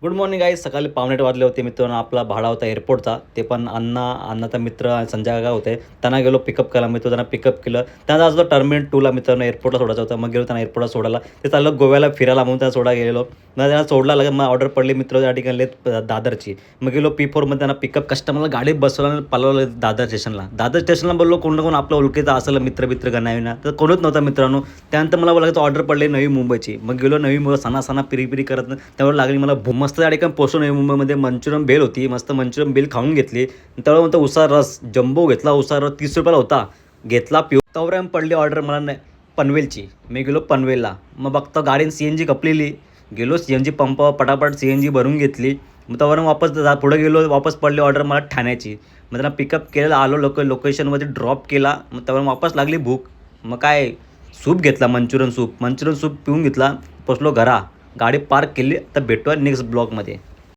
Good morning guys. सकाळी 8:45 वाजले होते. मित्रांनो आपला भाडा होता एअरपोर्टचा. ते पण अण्णाचा मित्र संजय काका होते. त्यांना गेलो पिकअप करायला. मित्र त्यांना पिकअप केलं. त्यांना आज टर्मिनल 2ला मित्रांनो एअरपोर्टला सोडायचं होतं. मग गेलो त्यांना एअरपोर्टला सोडायला. ते चाललं गोव्याला फिरायला म्हणून त्यांना सोडायला गेलेलो. मग त्यांना सोडला लगेच मग ऑर्डर पडली मित्र त्या ठिकाणी दादरची. मग गेलो P4मध्ये त्यांना पिकअप कस्टमरला गाडीत बसवलं पळवलं दादर स्टेशनला. दादर स्टेशनला बोललो कोण ना कोण आपलं ओळखीचं असेल मित्र गणाविना तर कोणच नव्हता मित्रांनो. त्यानंतर मला लगेच ऑर्डर पडली नवी मुंबईची. मग गेलो नवी मुंबई सणा पिरी करत त्यावर लागली मला मस्त त्या ठिकाणी पोचलो. नवी मुंबईमध्ये मंचुरियन बेल होती. मस्त मंचुरियन बेल खाऊन घेतली. त्यावेळेला म्हणतो उसार रस जम्बो घेतला. उसार रस 30 रुपयाला होता. घेतला पिऊ. तवऱ्याम पडली ऑर्डर मला पनवेलची. मी गेलो पनवेलला. मग बघतो गाडीने CNG खपलेली. गेलो CNG पंपावर पटापट CNG भरून घेतली. मग त्यावरून वापस पुढे गेलो. वापस पडली ऑर्डर मला ठाण्याची. मग त्यांना पिकअप केलं. आलो लोकेशनमध्ये ड्रॉप केला. मग त्यावर वापस लागली भूक. मग काय सूप घेतला मंचुरियन सूप पिऊन घेतला. पोचलो घरा. गाडी पार्क केली. तर भेटूया नेक्स्ट ब्लॉगमध्ये.